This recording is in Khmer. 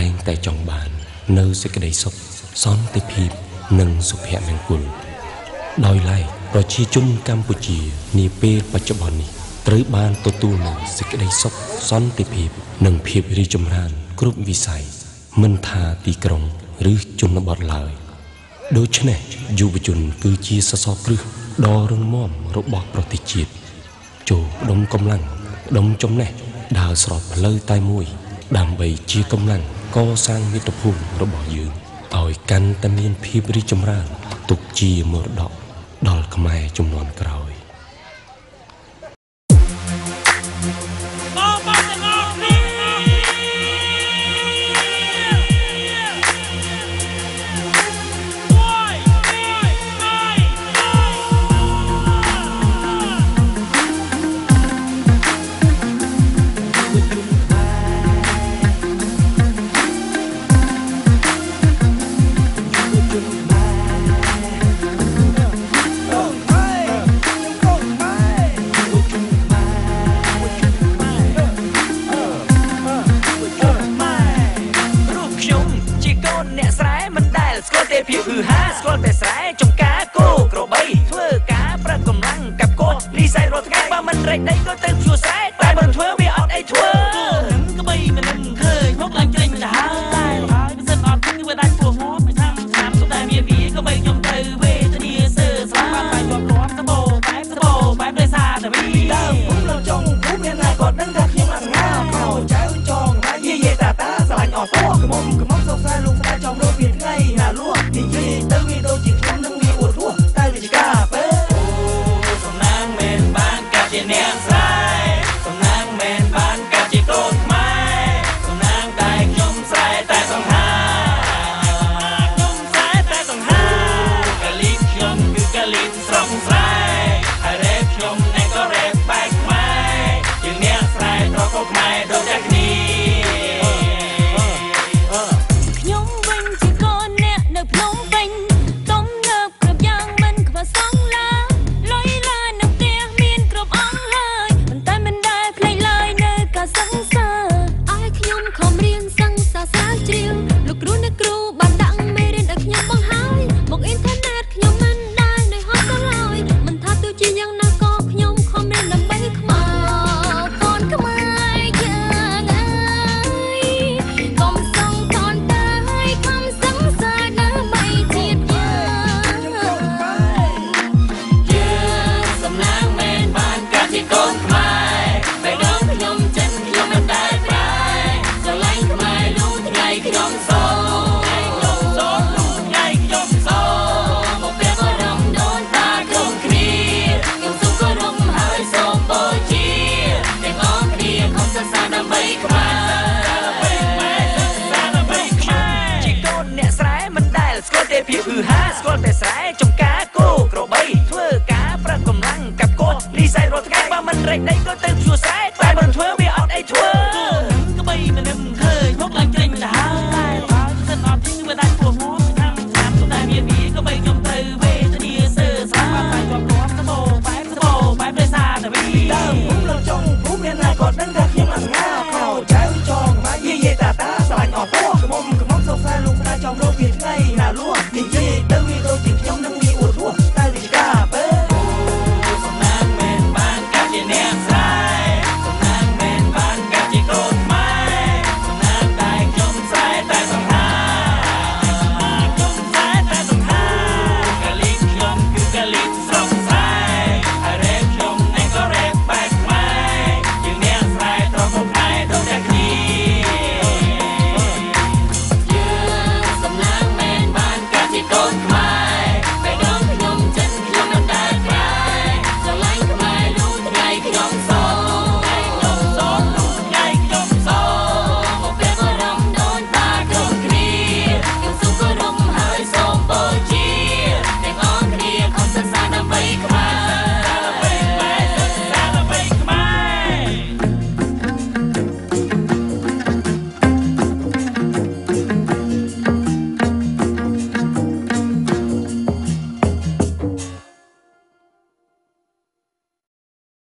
តែងតែចង់បាននៅសេចក្តីសុខសន្តិភាពនិងសុភមង្គលដោយឡែកប្រជាជនកម្ពុជានាពេលបច្ចុប្បន្ននេះត្រូវបានទទួលនូវសេចក្តីសុខសន្តិភាពនិងភាពរីកចម្រើនគ្រប់វិស័យមិនថាទីក្រុងឬជនបទឡើយដូច្នេះយុវជនគឺជាសសរគ្រឹះដ៏រឹងមាំរបស់ប្រទេសជាតិចូលដុំកម្លាំងដុំចំណេះដើរស្របផ្លូវតែមួយដើម្បីជាកម្លាំងកសាងមាតុភូមិរបស់យើងឲ្យកាន់តែមានភាពរីកចម្រើនទុកជាមរតកដល់ខ្មែរជំនាន់ក្រោយភាពហឺហាស្គាល់តែស្រែចំការគោក្របីធ្វើការប្រឹកកម្លាំងកាប់កោនេះសែរាល់ថ្ងៃបើមិនរែកដីក៏ទៅជួស្រែតែមិនធ្វើវាអត់អីធ្វើក្បីមិនឃើញមកឡើងចេញទៅហើយមិនសិនអត់គឺវាដាច់ពោះមកមិនថាឆ្នាំសុំតែមានវាក្បីខ្ញុំទៅវេទនាសើស្លាប់តែជាប់លាប់សបោបែបដោយសារតែវីដើមខ្ញុំលោកចង់ភូមិមានណាគាត់ដឹងថាខ្ញុំអត់ងាខោចៅចងហើយយាយតាតាស្រឡាញ់អស់តោះកំសោកស្ដាយលោកស្ដាយចំរោពីថ្ងៃណាលក់និយាយទៅវាដូចជាខ្ញុំនឹងវាអួតរស់តែវាជាការពេអូសំណាងមែនបានកាត់ជាអ្នកស្រែសំណាងមែនបានកាត់ជាកូនខ្មែរសំណាងតែខ្ញុំស្រែតែសង្ហាខ្ញុំស្រែតែសង្ហាកាលីខ្ញុំគឺកាលីស្រងស្រែហើយរ៉េបខ្ញុំនេះក៏រ៉េបបែកខ្មែរជាអ្នកស្រែត្រកូលខ្មែរដូចតែគ្នាខ្ញុំ